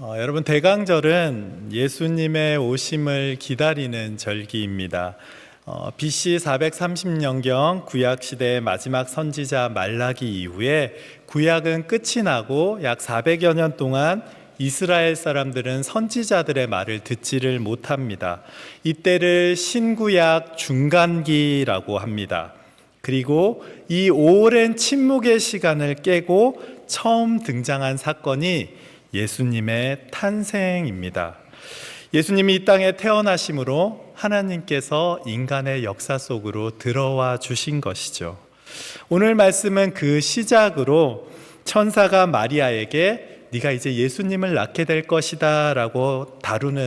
여러분, 대강절은 예수님의 오심을 기다리는 절기입니다. BC 430년경 구약시대의 마지막 선지자 말라기 이후에 구약은 끝이 나고 약 400여 년 동안 이스라엘 사람들은 선지자들의 말을 듣지를 못합니다. 이때를 신구약 중간기라고 합니다. 그리고 이 오랜 침묵의 시간을 깨고 처음 등장한 사건이 예수님의 탄생입니다. 예수님이 이 땅에 태어나심으로 하나님께서 인간의 역사 속으로 들어와 주신 것이죠. 오늘 말씀은 그 시작으로 천사가 마리아에게 네가 이제 예수님을 낳게 될 것이다 라고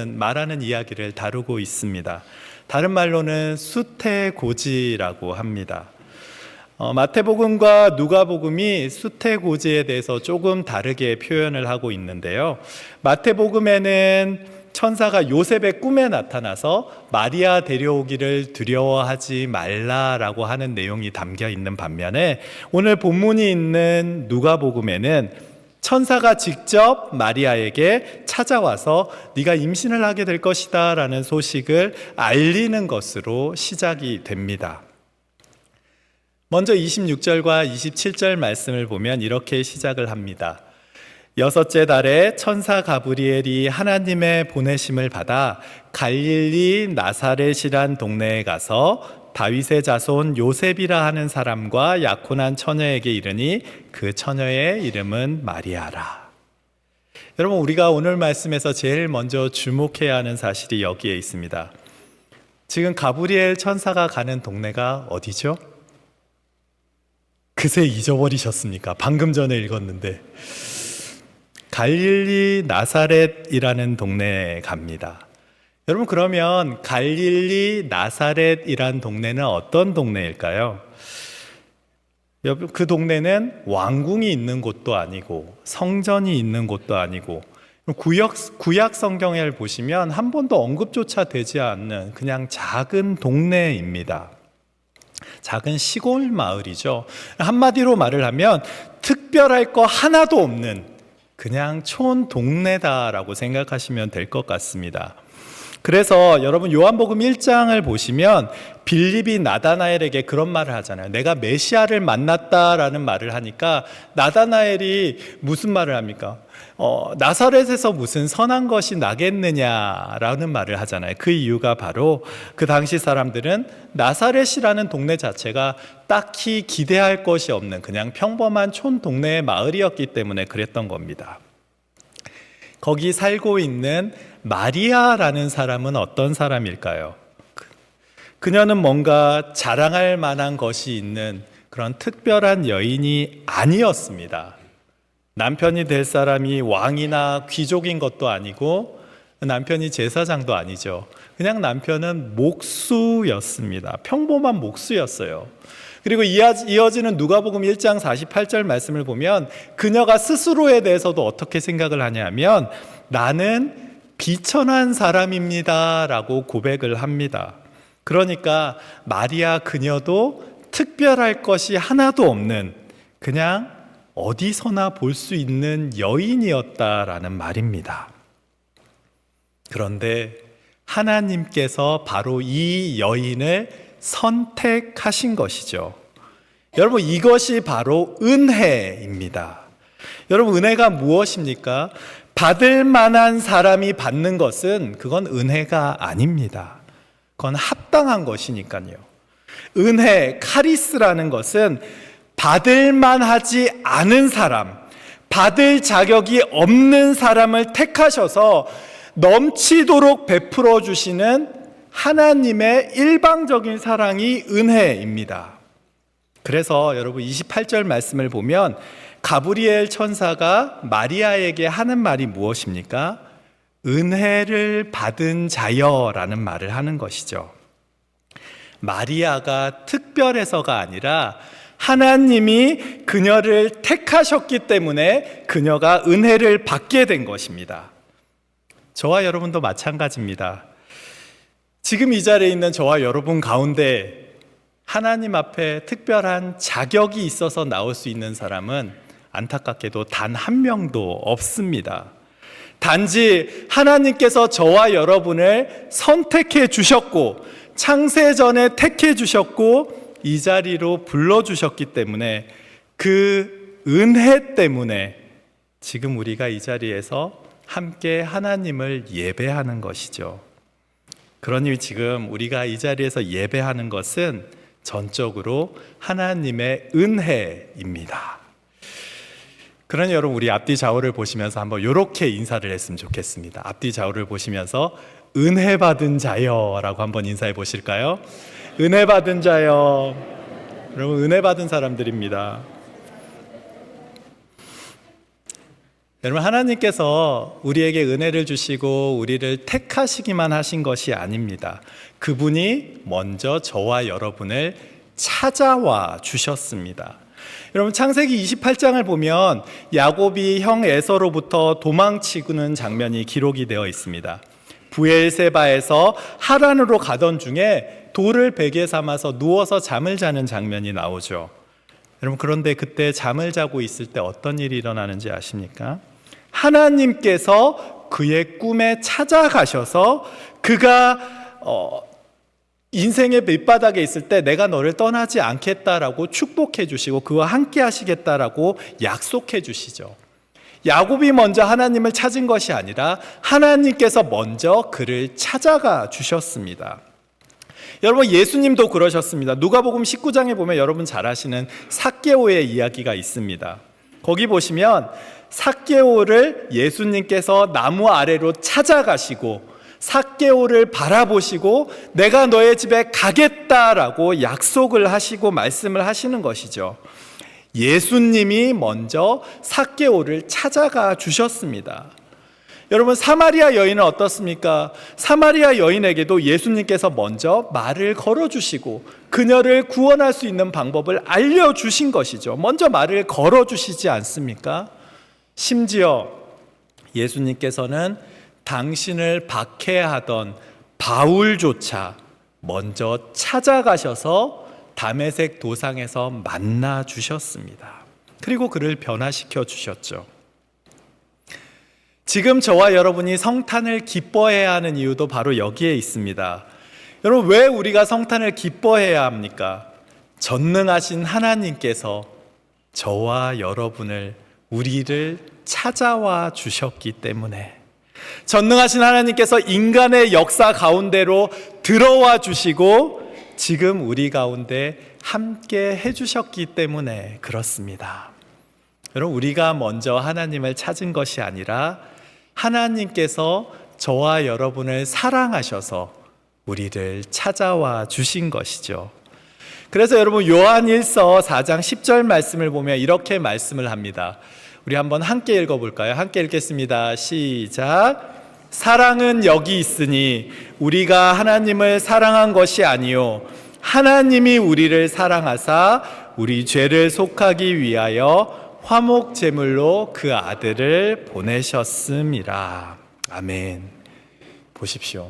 말하는 이야기를 다루고 있습니다. 다른 말로는 수태고지라고 합니다. 마태복음과 누가복음이 수태고지에 대해서 조금 다르게 표현을 하고 있는데요. 마태복음에는 천사가 요셉의 꿈에 나타나서 마리아 데려오기를 두려워하지 말라라고 하는 내용이 담겨 있는 반면에 오늘 본문이 있는 누가복음에는 천사가 직접 마리아에게 찾아와서 네가 임신을 하게 될 것이다 라는 소식을 알리는 것으로 시작이 됩니다. 먼저 26절과 27절 말씀을 보면 이렇게 시작을 합니다. 여섯째 달에 천사 가브리엘이 하나님의 보내심을 받아 갈릴리 나사렛이란 동네에 가서 다윗의 자손 요셉이라 하는 사람과 약혼한 처녀에게 이르니 그 처녀의 이름은 마리아라. 여러분, 우리가 오늘 말씀에서 제일 먼저 주목해야 하는 사실이 여기에 있습니다. 지금 가브리엘 천사가 가는 동네가 어디죠? 그새 잊어버리셨습니까? 방금 전에 읽었는데 갈릴리 나사렛이라는 동네에 갑니다. 여러분, 그러면 갈릴리 나사렛이란 동네는 어떤 동네일까요? 그 동네는 왕궁이 있는 곳도 아니고 성전이 있는 곳도 아니고 구약 성경을 보시면 한 번도 언급조차 되지 않는 그냥 작은 동네입니다. 작은 시골 마을이죠. 한마디로 말을 하면 특별할 거 하나도 없는 그냥 촌 동네다라고 생각하시면 될 것 같습니다. 그래서 여러분, 요한복음 1장을 보시면 빌립이 나다나엘에게 그런 말을 하잖아요. 내가 메시아를 만났다라는 말을 하니까 나다나엘이 무슨 말을 합니까? 나사렛에서 무슨 선한 것이 나겠느냐라는 말을 하잖아요. 그 이유가 바로 그 당시 사람들은 나사렛이라는 동네 자체가 딱히 기대할 것이 없는 그냥 평범한 촌 동네의 마을이었기 때문에 그랬던 겁니다. 거기 살고 있는 마리아라는 사람은 어떤 사람일까요? 그녀는 뭔가 자랑할 만한 것이 있는 그런 특별한 여인이 아니었습니다. 남편이 될 사람이 왕이나 귀족인 것도 아니고 남편이 제사장도 아니죠. 그냥 남편은 목수였습니다. 평범한 목수였어요. 그리고 이어지는 누가복음 1장 48절 말씀을 보면 그녀가 스스로에 대해서도 어떻게 생각을 하냐면 나는 비천한 사람입니다 라고 고백을 합니다. 그러니까 마리아 그녀도 특별할 것이 하나도 없는 그냥 어디서나 볼 수 있는 여인이었다라는 말입니다. 그런데 하나님께서 바로 이 여인을 선택하신 것이죠. 여러분, 이것이 바로 은혜입니다. 여러분, 은혜가 무엇입니까? 받을 만한 사람이 받는 것은 그건 은혜가 아닙니다. 그건 합당한 것이니까요. 은혜, 카리스라는 것은 받을 만하지 않은 사람, 받을 자격이 없는 사람을 택하셔서 넘치도록 베풀어 주시는 하나님의 일방적인 사랑이 은혜입니다. 그래서 여러분 28절 말씀을 보면 가브리엘 천사가 마리아에게 하는 말이 무엇입니까? 은혜를 받은 자여라는 말을 하는 것이죠. 마리아가 특별해서가 아니라 하나님이 그녀를 택하셨기 때문에 그녀가 은혜를 받게 된 것입니다. 저와 여러분도 마찬가지입니다. 지금 이 자리에 있는 저와 여러분 가운데 하나님 앞에 특별한 자격이 있어서 나올 수 있는 사람은 안타깝게도 단 한 명도 없습니다. 단지 하나님께서 저와 여러분을 선택해 주셨고 창세전에 택해 주셨고 이 자리로 불러주셨기 때문에 그 은혜 때문에 지금 우리가 이 자리에서 함께 하나님을 예배하는 것이죠. 그러니 지금 우리가 이 자리에서 예배하는 것은 전적으로 하나님의 은혜입니다. 그러니 여러분 우리 앞뒤 좌우를 보시면서 한번 이렇게 인사를 했으면 좋겠습니다. 앞뒤 좌우를 보시면서 은혜 받은 자여 라고 한번 인사해 보실까요? 은혜 받은 자여. 여러분 은혜 받은 사람들입니다. 여러분 하나님께서 우리에게 은혜를 주시고 우리를 택하시기만 하신 것이 아닙니다. 그분이 먼저 저와 여러분을 찾아와 주셨습니다. 여러분 창세기 28장을 보면 야곱이 형 에서로부터 도망치는 장면이 기록이 되어 있습니다. 부엘세바에서 하란으로 가던 중에 돌을 베개 삼아서 누워서 잠을 자는 장면이 나오죠. 여러분 그런데 그때 잠을 자고 있을 때 어떤 일이 일어나는지 아십니까? 하나님께서 그의 꿈에 찾아가셔서 그가 인생의 밑바닥에 있을 때 내가 너를 떠나지 않겠다라고 축복해 주시고 그와 함께 하시겠다라고 약속해 주시죠. 야곱이 먼저 하나님을 찾은 것이 아니라 하나님께서 먼저 그를 찾아가 주셨습니다. 여러분 예수님도 그러셨습니다. 누가복음 19장에 보면 여러분 잘 아시는 삭개오의 이야기가 있습니다. 거기 보시면 삭개오를 예수님께서 나무 아래로 찾아가시고 삭개오를 바라보시고 내가 너의 집에 가겠다라고 약속을 하시고 말씀을 하시는 것이죠. 예수님이 먼저 삭개오를 찾아가 주셨습니다. 여러분 사마리아 여인은 어떻습니까? 사마리아 여인에게도 예수님께서 먼저 말을 걸어주시고 그녀를 구원할 수 있는 방법을 알려주신 것이죠. 먼저 말을 걸어주시지 않습니까? 심지어 예수님께서는 당신을 박해하던 바울조차 먼저 찾아가셔서 다메섹 도상에서 만나 주셨습니다. 그리고 그를 변화시켜 주셨죠. 지금 저와 여러분이 성탄을 기뻐해야 하는 이유도 바로 여기에 있습니다. 여러분 왜 우리가 성탄을 기뻐해야 합니까? 전능하신 하나님께서 저와 여러분을 우리를 찾아와 주셨기 때문에 전능하신 하나님께서 인간의 역사 가운데로 들어와 주시고 지금 우리 가운데 함께 해주셨기 때문에 그렇습니다. 여러분 우리가 먼저 하나님을 찾은 것이 아니라 하나님께서 저와 여러분을 사랑하셔서 우리를 찾아와 주신 것이죠. 그래서 여러분 요한일서 4장 10절 말씀을 보면 이렇게 말씀을 합니다. 우리 한번 함께 읽어볼까요? 함께 읽겠습니다. 시작. 사랑은 여기 있으니 우리가 하나님을 사랑한 것이 아니요 하나님이 우리를 사랑하사 우리 죄를 속하기 위하여 화목 제물로 그 아들을 보내셨음이라. 아멘. 보십시오.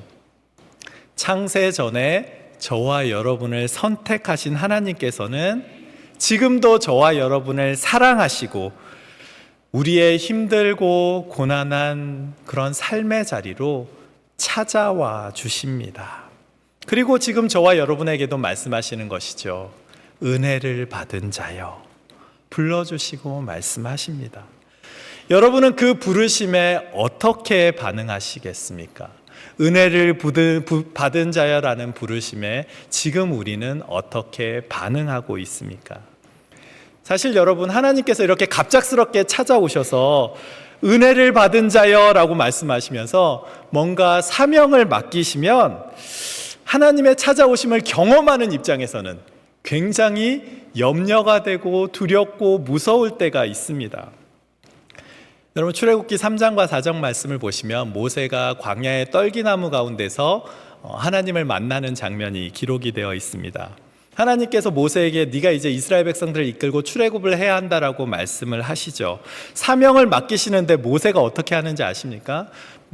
창세 전에 저와 여러분을 선택하신 하나님께서는 지금도 저와 여러분을 사랑하시고 우리의 힘들고 고난한 그런 삶의 자리로 찾아와 주십니다. 그리고 지금 저와 여러분에게도 말씀하시는 것이죠. 은혜를 받은 자여 불러주시고 말씀하십니다. 여러분은 그 부르심에 어떻게 반응하시겠습니까? 은혜를 받은 자여라는 부르심에 지금 우리는 어떻게 반응하고 있습니까? 사실 여러분 하나님께서 이렇게 갑작스럽게 찾아오셔서 은혜를 받은 자여라고 말씀하시면서 뭔가 사명을 맡기시면 하나님의 찾아오심을 경험하는 입장에서는 굉장히 염려가 되고 두렵고 무서울 때가 있습니다. 여러분 출애굽기 3장과 4장 말씀을 보시면 모세가 광야의 떨기나무 가운데서 하나님을 만나는 장면이 기록이 되어 있습니다. 하나님께서 모세에게 네가 이제 이스라엘 백성들을 이끌고 출애굽을 해야 한다라고 말씀을 하시죠. 사명을 맡기시는데 모세가 어떻게 하는지 아십니까?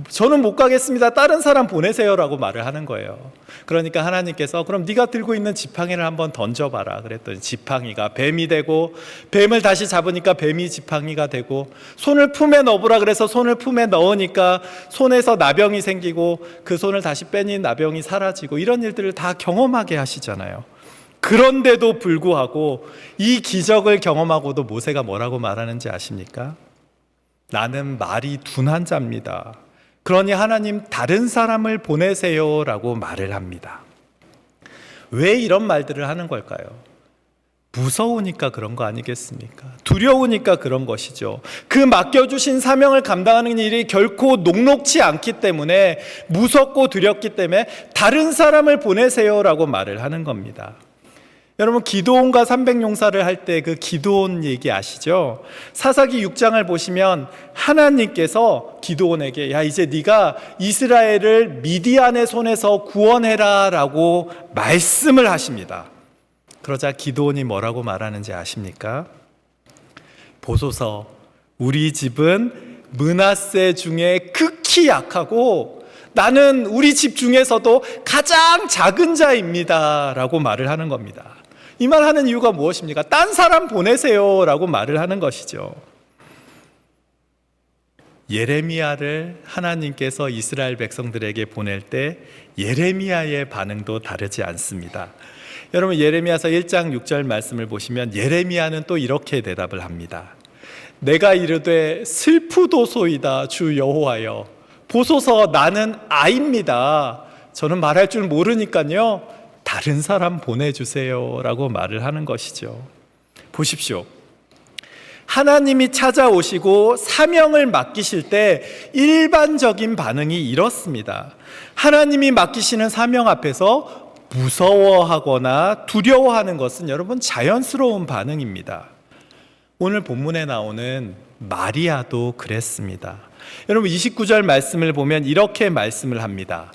저는 못 가겠습니다. 다른 사람 보내세요라고 말을 하는 거예요. 그러니까 하나님께서 그럼 네가 들고 있는 지팡이를 한번 던져봐라 그랬더니 지팡이가 뱀이 되고, 뱀을 다시 잡으니까 뱀이 지팡이가 되고, 손을 품에 넣어보라 그래서 손을 품에 넣으니까 손에서 나병이 생기고, 그 손을 다시 빼니 나병이 사라지고, 이런 일들을 다 경험하게 하시잖아요. 그런데도 불구하고 이 기적을 경험하고도 모세가 뭐라고 말하는지 아십니까? 나는 말이 둔한 자입니다. 그러니 하나님 다른 사람을 보내세요라고 말을 합니다. 왜 이런 말들을 하는 걸까요? 무서우니까 그런 거 아니겠습니까? 두려우니까 그런 것이죠. 그 맡겨주신 사명을 감당하는 일이 결코 녹록지 않기 때문에, 무섭고 두렵기 때문에 다른 사람을 보내세요라고 말을 하는 겁니다. 여러분, 기드온과 300용사를 할 때 그 기드온 얘기 아시죠? 사사기 6장을 보시면 하나님께서 기드온에게 야, 이제 네가 이스라엘을 미디안의 손에서 구원해라 라고 말씀을 하십니다. 그러자 기드온이 뭐라고 말하는지 아십니까? 보소서, 우리 집은 므낫세 중에 극히 약하고 나는 우리 집 중에서도 가장 작은 자입니다 라고 말을 하는 겁니다. 이 말 하는 이유가 무엇입니까? 딴 사람 보내세요 라고 말을 하는 것이죠. 예레미야를 하나님께서 이스라엘 백성들에게 보낼 때 예레미야의 반응도 다르지 않습니다. 여러분, 예레미야서 1장 6절 말씀을 보시면 예레미야는 또 이렇게 대답을 합니다. 내가 이르되 슬프도소이다 주 여호와여, 보소서 나는 아입니다. 저는 말할 줄 모르니까요 다른 사람 보내주세요 라고 말을 하는 것이죠. 보십시오. 하나님이 찾아오시고 사명을 맡기실 때 일반적인 반응이 이렇습니다. 하나님이 맡기시는 사명 앞에서 무서워하거나 두려워하는 것은 여러분 자연스러운 반응입니다. 오늘 본문에 나오는 마리아도 그랬습니다. 여러분, 29절 말씀을 보면 이렇게 말씀을 합니다.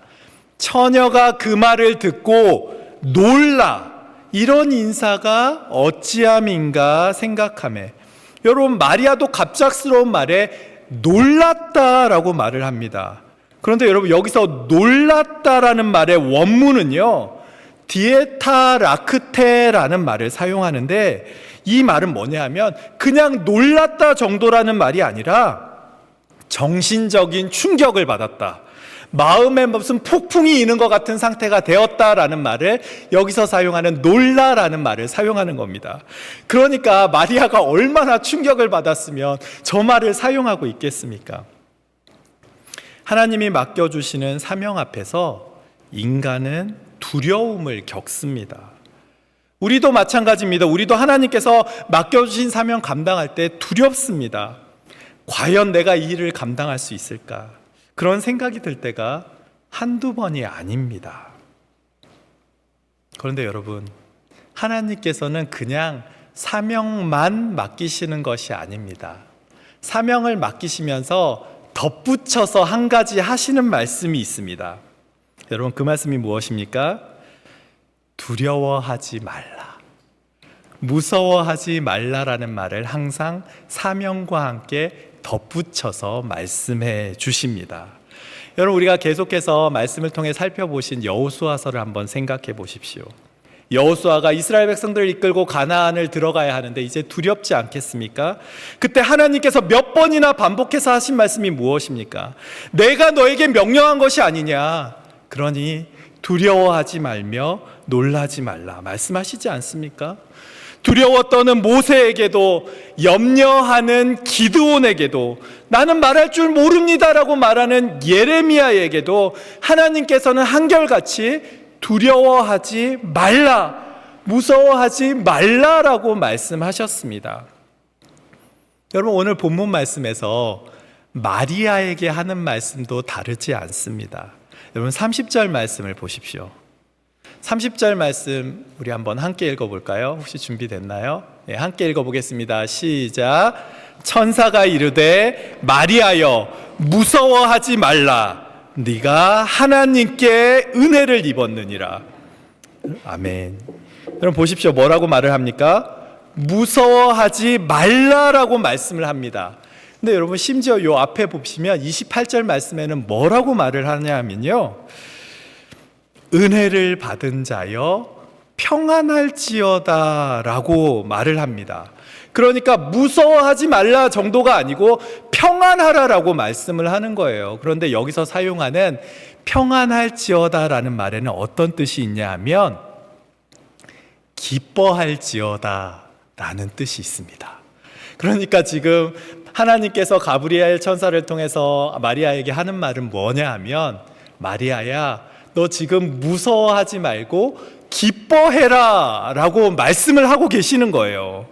처녀가 그 말을 듣고 놀라, 이런 인사가 어찌함인가 생각하매. 여러분, 마리아도 갑작스러운 말에 놀랐다라고 말을 합니다. 그런데 여러분, 여기서 놀랐다라는 말의 원문은요 디에타라크테라는 말을 사용하는데, 이 말은 뭐냐 하면 그냥 놀랐다 정도라는 말이 아니라 정신적인 충격을 받았다, 마음에 무슨 폭풍이 있는 것 같은 상태가 되었다라는 말을 여기서 사용하는 놀라라는 말을 사용하는 겁니다. 그러니까 마리아가 얼마나 충격을 받았으면 저 말을 사용하고 있겠습니까? 하나님이 맡겨주시는 사명 앞에서 인간은 두려움을 겪습니다. 우리도 마찬가지입니다. 우리도 하나님께서 맡겨주신 사명 감당할 때 두렵습니다. 과연 내가 이 일을 감당할 수 있을까? 그런 생각이 들 때가 한두 번이 아닙니다. 그런데 여러분, 하나님께서는 그냥 사명만 맡기시는 것이 아닙니다. 사명을 맡기시면서 덧붙여서 한 가지 하시는 말씀이 있습니다. 여러분, 그 말씀이 무엇입니까? 두려워하지 말라, 무서워하지 말라라는 말을 항상 사명과 함께 덧붙여서 말씀해 주십니다. 여러분, 우리가 계속해서 말씀을 통해 살펴보신 여호수아서를 한번 생각해 보십시오. 여호수아가 이스라엘 백성들을 이끌고 가나안을 들어가야 하는데 이제 두렵지 않겠습니까? 그때 하나님께서 몇 번이나 반복해서 하신 말씀이 무엇입니까? 내가 너에게 명령한 것이 아니냐, 그러니 두려워하지 말며 놀라지 말라 말씀하시지 않습니까? 두려워 떠는 모세에게도, 염려하는 기드온에게도, 나는 말할 줄 모릅니다라고 말하는 예레미야에게도 하나님께서는 한결같이 두려워하지 말라, 무서워하지 말라라고 말씀하셨습니다. 여러분, 오늘 본문 말씀에서 마리아에게 하는 말씀도 다르지 않습니다. 여러분, 30절 말씀을 보십시오. 30절 말씀 우리 한번 함께 읽어볼까요? 혹시 준비됐나요? 네, 함께 읽어보겠습니다. 시작. 천사가 이르되 마리아여 무서워하지 말라, 네가 하나님께 은혜를 입었느니라. 아멘. 여러분 보십시오. 뭐라고 말을 합니까? 무서워하지 말라라고 말씀을 합니다. 근데 여러분 심지어 요 앞에 보시면 28절 말씀에는 뭐라고 말을 하냐면요, 은혜를 받은 자여 평안할지어다 라고 말을 합니다. 그러니까 무서워하지 말라 정도가 아니고 평안하라라고 말씀을 하는 거예요. 그런데 여기서 사용하는 평안할지어다 라는 말에는 어떤 뜻이 있냐 하면 기뻐할지어다 라는 뜻이 있습니다. 그러니까 지금 하나님께서 가브리엘 천사를 통해서 마리아에게 하는 말은 뭐냐 하면, 마리아야, 너 지금 무서워하지 말고 기뻐해라 라고 말씀을 하고 계시는 거예요.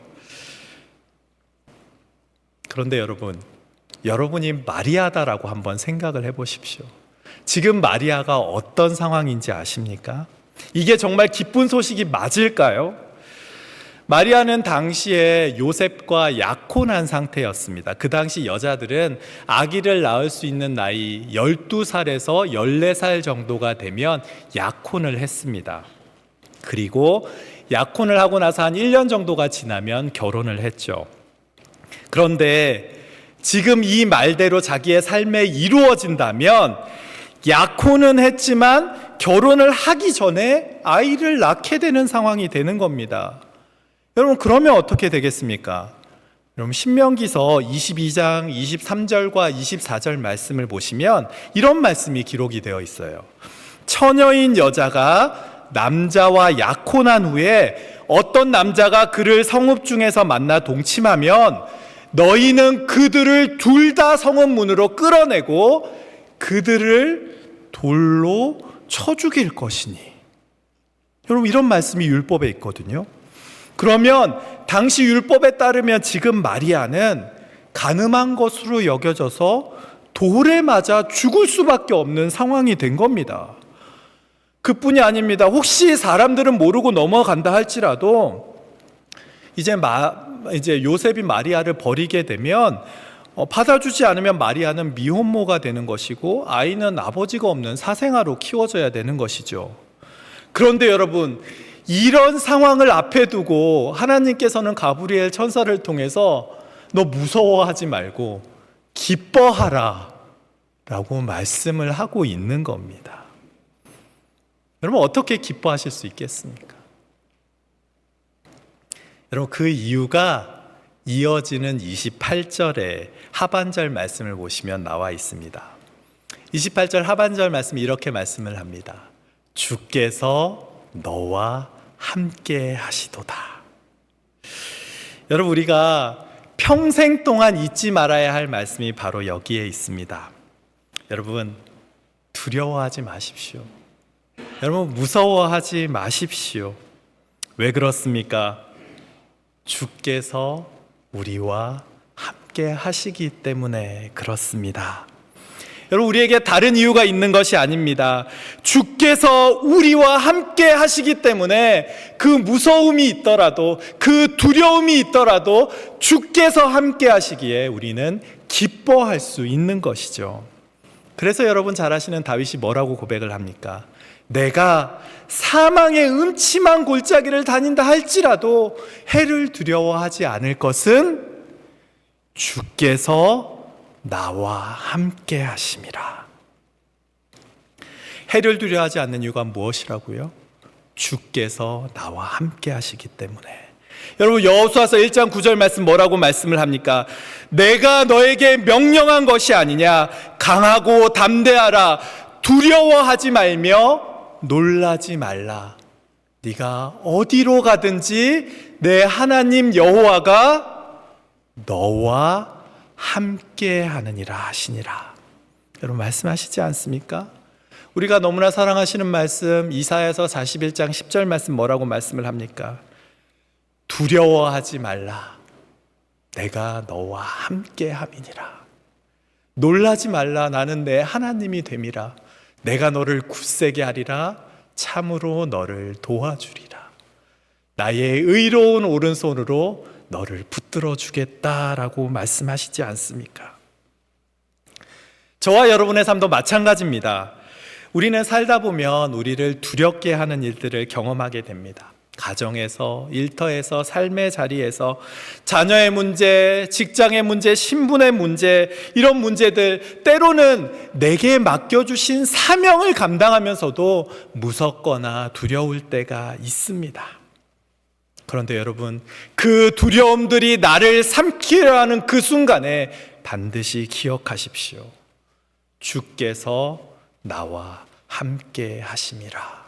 그런데 여러분이 마리아다라고 한번 생각을 해보십시오. 지금 마리아가 어떤 상황인지 아십니까? 이게 정말 기쁜 소식이 맞을까요? 마리아는 당시에 요셉과 약혼한 상태였습니다. 그 당시 여자들은 아기를 낳을 수 있는 나이 12살에서 14살 정도가 되면 약혼을 했습니다. 그리고 약혼을 하고 나서 한 1년 정도가 지나면 결혼을 했죠. 그런데 지금 이 말대로 자기의 삶에 이루어진다면 약혼은 했지만 결혼을 하기 전에 아이를 낳게 되는 상황이 되는 겁니다. 여러분, 그러면 어떻게 되겠습니까? 여러분, 신명기서 22장 23절과 24절 말씀을 보시면 이런 말씀이 기록이 되어 있어요. 처녀인 여자가 남자와 약혼한 후에 어떤 남자가 그를 성읍 중에서 만나 동침하면 너희는 그들을 둘 다 성읍 문으로 끌어내고 그들을 돌로 쳐 죽일 것이니. 여러분, 이런 말씀이 율법에 있거든요. 그러면 당시 율법에 따르면 지금 마리아는 간음한 것으로 여겨져서 돌에 맞아 죽을 수밖에 없는 상황이 된 겁니다. 그뿐이 아닙니다. 혹시 사람들은 모르고 넘어간다 할지라도 이제 요셉이 마리아를 버리게 되면 받아주지 않으면 마리아는 미혼모가 되는 것이고 아이는 아버지가 없는 사생아로 키워져야 되는 것이죠. 그런데 여러분, 이런 상황을 앞에 두고 하나님께서는 가브리엘 천사를 통해서 너 무서워하지 말고 기뻐하라 라고 말씀을 하고 있는 겁니다. 여러분, 어떻게 기뻐하실 수 있겠습니까? 여러분, 그 이유가 이어지는 28절의 하반절 말씀을 보시면 나와 있습니다. 28절 하반절 말씀이 이렇게 말씀을 합니다. 주께서 너와 함께 하시도다. 여러분, 우리가 평생 동안 잊지 말아야 할 말씀이 바로 여기에 있습니다. 여러분, 두려워하지 마십시오. 여러분, 무서워하지 마십시오. 왜 그렇습니까? 주께서 우리와 함께 하시기 때문에 그렇습니다. 여러분, 우리에게 다른 이유가 있는 것이 아닙니다. 주께서 우리와 함께 하시기 때문에 그 무서움이 있더라도, 그 두려움이 있더라도 주께서 함께 하시기에 우리는 기뻐할 수 있는 것이죠. 그래서 여러분 잘 아시는 다윗이 뭐라고 고백을 합니까? 내가 사망의 음침한 골짜기를 다닌다 할지라도 해를 두려워하지 않을 것은 주께서 나와 함께 하심이라. 해를 두려워하지 않는 이유가 무엇이라고요? 주께서 나와 함께 하시기 때문에. 여러분, 여호수아서 1장 9절 말씀 뭐라고 말씀을 합니까? 내가 너에게 명령한 것이 아니냐. 강하고 담대하라. 두려워하지 말며 놀라지 말라. 네가 어디로 가든지 내 하나님 여호와가 너와 함께 하느니라 하시니라. 여러분, 말씀하시지 않습니까? 우리가 너무나 사랑하시는 말씀 이사야서 41장 10절 말씀 뭐라고 말씀을 합니까? 두려워하지 말라. 내가 너와 함께 함이니라. 놀라지 말라. 나는 내 하나님이 됨이라. 내가 너를 굳세게 하리라. 참으로 너를 도와주리라. 나의 의로운 오른손으로 너를 붙들어 주겠다라고 말씀하시지 않습니까? 저와 여러분의 삶도 마찬가지입니다. 우리는 살다 보면 우리를 두렵게 하는 일들을 경험하게 됩니다. 가정에서, 일터에서, 삶의 자리에서 자녀의 문제, 직장의 문제, 신분의 문제, 이런 문제들, 때로는 내게 맡겨주신 사명을 감당하면서도 무섭거나 두려울 때가 있습니다. 그런데 여러분, 그 두려움들이 나를 삼키려 하는 그 순간에 반드시 기억하십시오. 주께서 나와 함께 하심이라.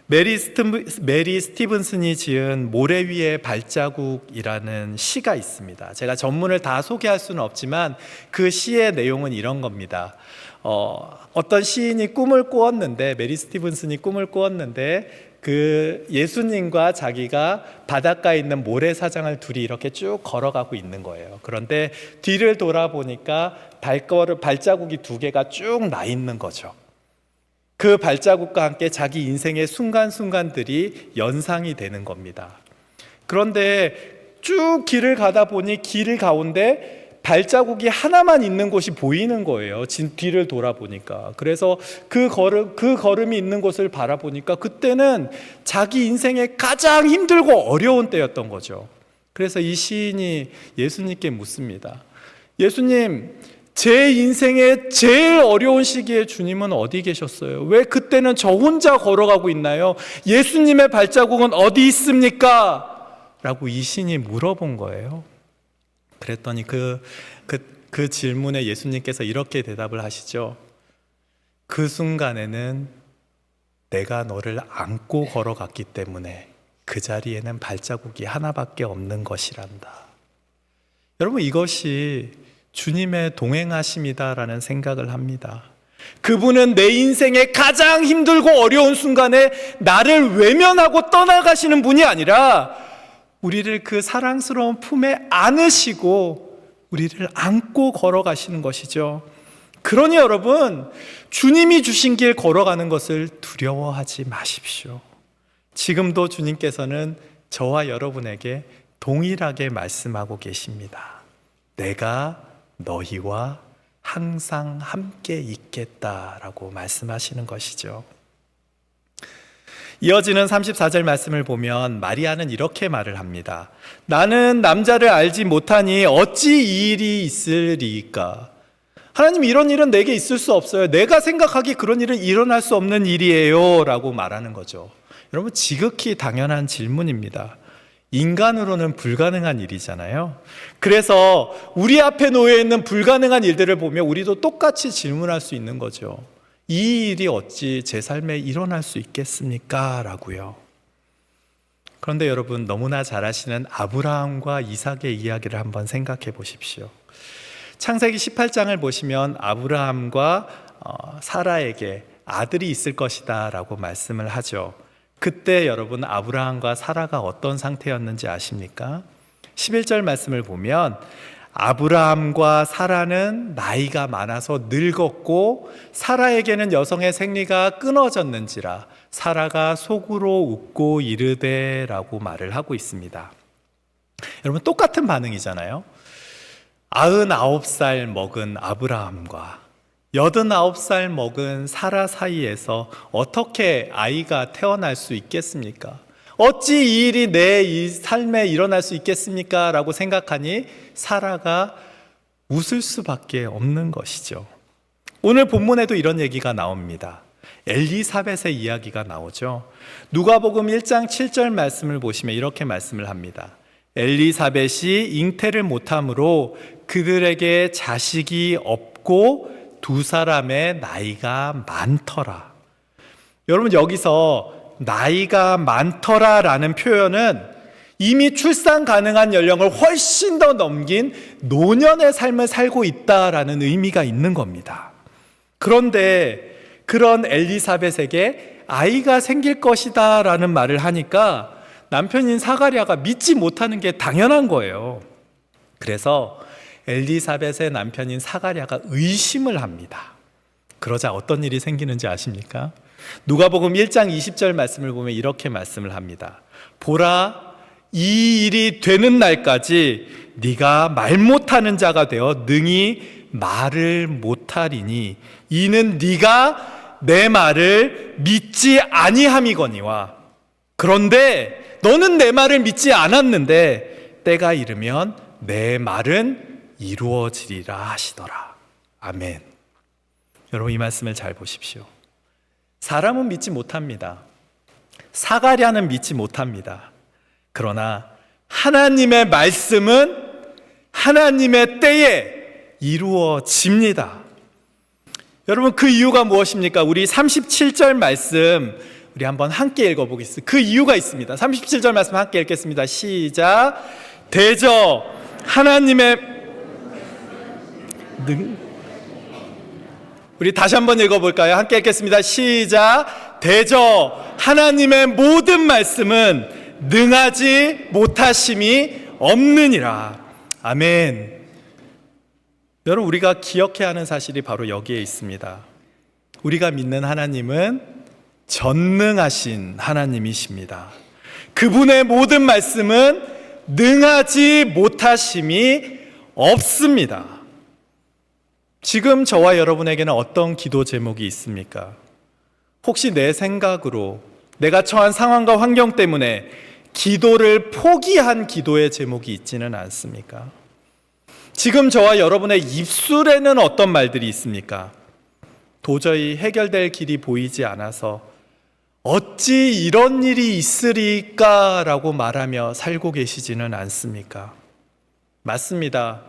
메리 스티븐슨이 지은 모래 위의 발자국이라는 시가 있습니다. 제가 전문을 다 소개할 수는 없지만 그 시의 내용은 이런 겁니다. 어떤 시인이 꿈을 꾸었는데, 메리 스티븐슨이 꿈을 꾸었는데, 그 예수님과 자기가 바닷가에 있는 모래사장을 둘이 이렇게 쭉 걸어가고 있는 거예요. 그런데 뒤를 돌아보니까 발자국이 2개가 쭉 나 있는 거죠. 그 발자국과 함께 자기 인생의 순간순간들이 연상이 되는 겁니다. 그런데 쭉 길을 가다 보니 길 가운데 발자국이 하나만 있는 곳이 보이는 거예요. 뒤를 돌아보니까. 그래서 그 걸음이 있는 곳을 바라보니까 그때는 자기 인생의 가장 힘들고 어려운 때였던 거죠. 그래서 이 시인이 예수님께 묻습니다. 예수님, 제 인생의 제일 어려운 시기에 주님은 어디 계셨어요? 왜 그때는 저 혼자 걸어가고 있나요? 예수님의 발자국은 어디 있습니까? 라고 이 시인이 물어본 거예요. 그랬더니 그 질문에 예수님께서 이렇게 대답을 하시죠. 그 순간에는 내가 너를 안고 걸어갔기 때문에 그 자리에는 발자국이 하나밖에 없는 것이란다. 여러분, 이것이 주님의 동행하심이다라는 생각을 합니다. 그분은 내 인생의 가장 힘들고 어려운 순간에 나를 외면하고 떠나가시는 분이 아니라 우리를 그 사랑스러운 품에 안으시고 우리를 안고 걸어가시는 것이죠. 그러니 여러분, 주님이 주신 길 걸어가는 것을 두려워하지 마십시오. 지금도 주님께서는 저와 여러분에게 동일하게 말씀하고 계십니다. 내가 너희와 항상 함께 있겠다라고 말씀하시는 것이죠. 이어지는 34절 말씀을 보면 마리아는 이렇게 말을 합니다. 나는 남자를 알지 못하니 어찌 이 일이 있으리까? 하나님, 이런 일은 내게 있을 수 없어요. 내가 생각하기 그런 일은 일어날 수 없는 일이에요 라고 말하는 거죠. 여러분, 지극히 당연한 질문입니다. 인간으로는 불가능한 일이잖아요. 그래서 우리 앞에 놓여 있는 불가능한 일들을 보면 우리도 똑같이 질문할 수 있는 거죠. 이 일이 어찌 제 삶에 일어날 수 있겠습니까? 라고요. 그런데 여러분, 너무나 잘 아시는 아브라함과 이삭의 이야기를 한번 생각해 보십시오. 창세기 18장을 보시면 아브라함과 사라에게 아들이 있을 것이다 라고 말씀을 하죠. 그때 여러분, 아브라함과 사라가 어떤 상태였는지 아십니까? 11절 말씀을 보면 아브라함과 사라는 나이가 많아서 늙었고 사라에게는 여성의 생리가 끊어졌는지라 사라가 속으로 웃고 이르되 라고 말을 하고 있습니다. 여러분, 똑같은 반응이잖아요. 99살 먹은 아브라함과 89살 먹은 사라 사이에서 어떻게 아이가 태어날 수 있겠습니까? 어찌 이 일이 내 이 삶에 일어날 수 있겠습니까? 라고 생각하니 사라가 웃을 수밖에 없는 것이죠. 오늘 본문에도 이런 얘기가 나옵니다. 엘리사벳의 이야기가 나오죠. 누가복음 1장 7절 말씀을 보시면 이렇게 말씀을 합니다. 엘리사벳이 잉태를 못함으로 그들에게 자식이 없고 2사람의 나이가 많더라. 여러분, 여기서 나이가 많더라라는 표현은 이미 출산 가능한 연령을 훨씬 더 넘긴 노년의 삶을 살고 있다라는 의미가 있는 겁니다. 그런데 그런 엘리사벳에게 아이가 생길 것이다 라는 말을 하니까 남편인 사가랴가 믿지 못하는 게 당연한 거예요. 그래서 엘리사벳의 남편인 사가랴가 의심을 합니다. 그러자 어떤 일이 생기는지 아십니까? 누가복음 1장 20절 말씀을 보면 이렇게 말씀을 합니다. 보라, 이 일이 되는 날까지 네가 말 못하는 자가 되어 능히 말을 못하리니 이는 네가 내 말을 믿지 아니함이거니와. 그런데 너는 내 말을 믿지 않았는데 때가 이르면 내 말은 이루어지리라 하시더라. 아멘. 여러분, 이 말씀을 잘 보십시오. 사람은 믿지 못합니다. 사가랴는 믿지 못합니다. 그러나 하나님의 말씀은 하나님의 때에 이루어집니다. 여러분, 그 이유가 무엇입니까? 우리 37절 말씀 우리 한번 함께 읽어보겠습니다. 그 이유가 있습니다. 37절 말씀 함께 읽겠습니다. 시작. 대저 하나님의 우리 다시 한번 읽어볼까요? 함께 읽겠습니다. 시작. 대저 하나님의 모든 말씀은 능하지 못하심이 없느니라. 아멘. 여러분, 우리가 기억해야 하는 사실이 바로 여기에 있습니다. 우리가 믿는 하나님은 전능하신 하나님이십니다. 그분의 모든 말씀은 능하지 못하심이 없습니다. 지금 저와 여러분에게는 어떤 기도 제목이 있습니까? 혹시 내 생각으로 내가 처한 상황과 환경 때문에 기도를 포기한 기도의 제목이 있지는 않습니까? 지금 저와 여러분의 입술에는 어떤 말들이 있습니까? 도저히 해결될 길이 보이지 않아서 어찌 이런 일이 있으리까 라고 말하며 살고 계시지는 않습니까? 맞습니다.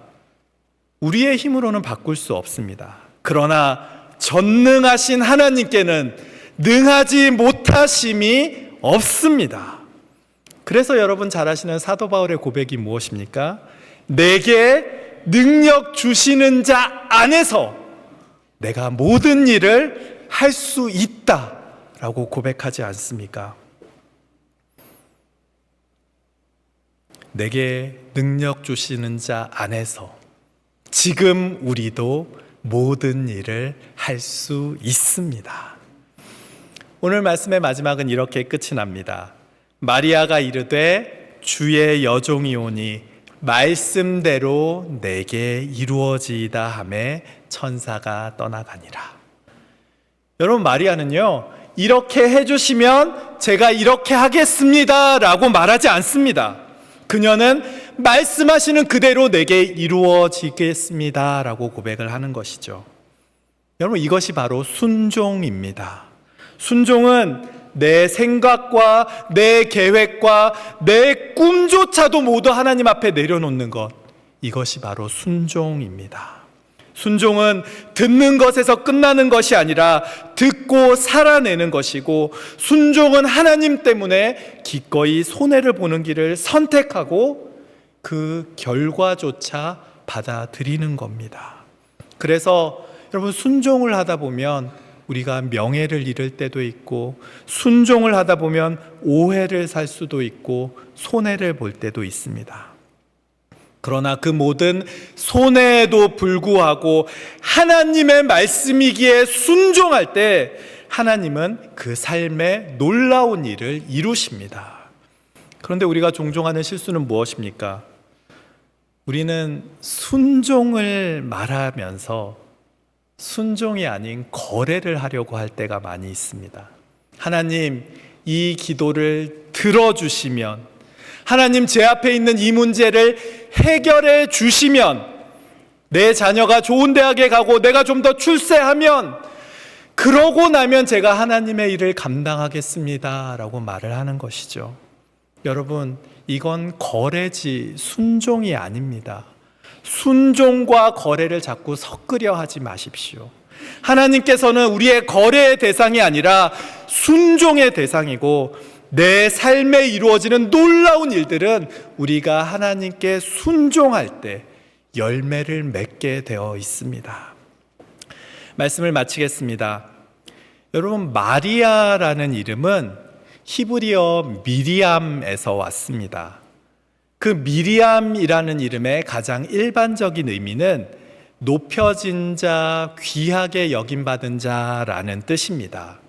우리의 힘으로는 바꿀 수 없습니다. 그러나 전능하신 하나님께는 능하지 못하심이 없습니다. 그래서 여러분 잘 아시는 사도 바울의 고백이 무엇입니까? 내게 능력 주시는 자 안에서 내가 모든 일을 할 수 있다 라고 고백하지 않습니까? 내게 능력 주시는 자 안에서 지금 우리도 모든 일을 할 수 있습니다. 오늘 말씀의 마지막은 이렇게 끝이 납니다. 마리아가 이르되 주의 여종이 오니 말씀대로 내게 이루어지이다 하매 천사가 떠나가니라. 여러분, 마리아는요, 이렇게 해주시면 제가 이렇게 하겠습니다 라고 말하지 않습니다. 그녀는 말씀하시는 그대로 내게 이루어지겠습니다 라고 고백을 하는 것이죠. 여러분, 이것이 바로 순종입니다. 순종은 내 생각과 내 계획과 내 꿈조차도 모두 하나님 앞에 내려놓는 것, 이것이 바로 순종입니다. 순종은 듣는 것에서 끝나는 것이 아니라 듣고 살아내는 것이고, 순종은 하나님 때문에 기꺼이 손해를 보는 길을 선택하고 그 결과조차 받아들이는 겁니다. 그래서 여러분, 순종을 하다 보면 우리가 명예를 잃을 때도 있고, 순종을 하다 보면 오해를 살 수도 있고 손해를 볼 때도 있습니다. 그러나 그 모든 손해에도 불구하고 하나님의 말씀이기에 순종할 때 하나님은 그 삶에 놀라운 일을 이루십니다. 그런데 우리가 종종 하는 실수는 무엇입니까? 우리는 순종을 말하면서 순종이 아닌 거래를 하려고 할 때가 많이 있습니다. 하나님, 이 기도를 들어주시면, 하나님, 제 앞에 있는 이 문제를 해결해 주시면, 내 자녀가 좋은 대학에 가고 내가 좀 더 출세하면, 그러고 나면 제가 하나님의 일을 감당하겠습니다 라고 말을 하는 것이죠. 여러분, 이건 거래지 순종이 아닙니다. 순종과 거래를 자꾸 섞으려 하지 마십시오. 하나님께서는 우리의 거래의 대상이 아니라 순종의 대상이고, 내 삶에 이루어지는 놀라운 일들은 우리가 하나님께 순종할 때 열매를 맺게 되어 있습니다. 말씀을 마치겠습니다. 여러분, 마리아라는 이름은 히브리어 미리암에서 왔습니다. 그 미리암이라는 이름의 가장 일반적인 의미는 높여진 자, 귀하게 여김받은 자라는 뜻입니다.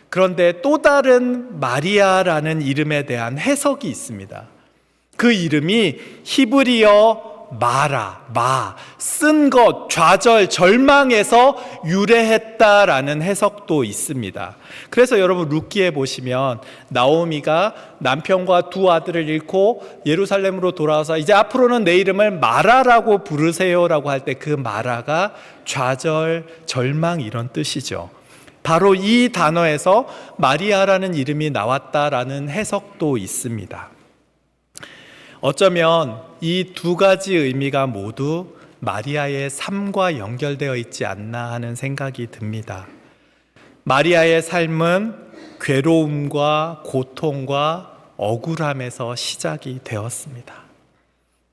그런데 또 다른 마리아라는 이름에 대한 해석이 있습니다. 그 이름이 히브리어 쓴 것, 좌절, 절망에서 유래했다라는 해석도 있습니다. 그래서 여러분 룻기에 보시면 나오미가 남편과 두 아들을 잃고 예루살렘으로 돌아와서 이제 앞으로는 내 이름을 마라라고 부르세요라고 할 때 그 마라가 좌절, 절망 이런 뜻이죠. 바로 이 단어에서 마리아라는 이름이 나왔다라는 해석도 있습니다. 어쩌면 이 두 가지 의미가 모두 마리아의 삶과 연결되어 있지 않나 하는 생각이 듭니다. 마리아의 삶은 괴로움과 고통과 억울함에서 시작이 되었습니다.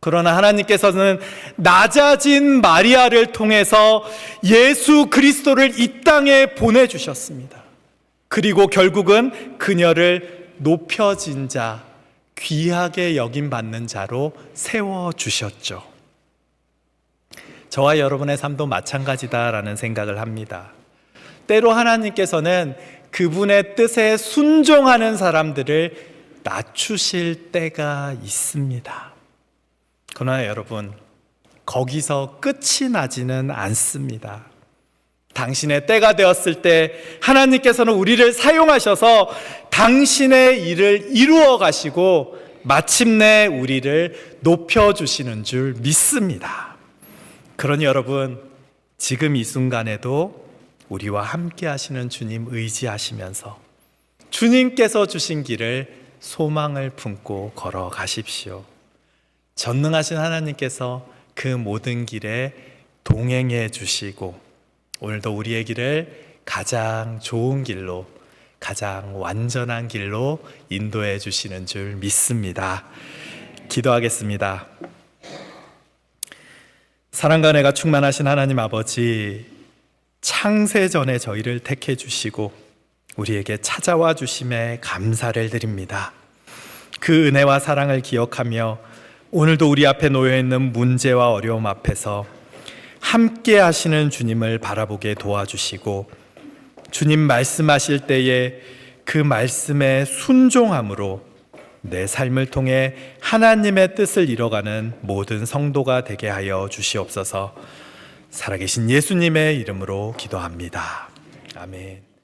그러나 하나님께서는 낮아진 마리아를 통해서 예수 그리스도를 이 땅에 보내주셨습니다. 그리고 결국은 그녀를 높여진 자, 귀하게 여김받는 자로 세워주셨죠. 저와 여러분의 삶도 마찬가지다라는 생각을 합니다. 때로 하나님께서는 그분의 뜻에 순종하는 사람들을 낮추실 때가 있습니다. 그러나 여러분, 거기서 끝이 나지는 않습니다. 당신의 때가 되었을 때 하나님께서는 우리를 사용하셔서 당신의 일을 이루어 가시고 마침내 우리를 높여주시는 줄 믿습니다. 그러니 여러분, 지금 이 순간에도 우리와 함께 하시는 주님 의지하시면서 주님께서 주신 길을 소망을 품고 걸어가십시오. 전능하신 하나님께서 그 모든 길에 동행해 주시고 오늘도 우리의 길을 가장 좋은 길로, 가장 완전한 길로 인도해 주시는 줄 믿습니다. 기도하겠습니다. 사랑과 은혜가 충만하신 하나님 아버지, 창세 전에 저희를 택해 주시고 우리에게 찾아와 주심에 감사를 드립니다. 그 은혜와 사랑을 기억하며 오늘도 우리 앞에 놓여있는 문제와 어려움 앞에서 함께 하시는 주님을 바라보게 도와주시고 주님 말씀하실 때에 그 말씀에 순종함으로 내 삶을 통해 하나님의 뜻을 이뤄가는 모든 성도가 되게 하여 주시옵소서. 살아계신 예수님의 이름으로 기도합니다. 아멘.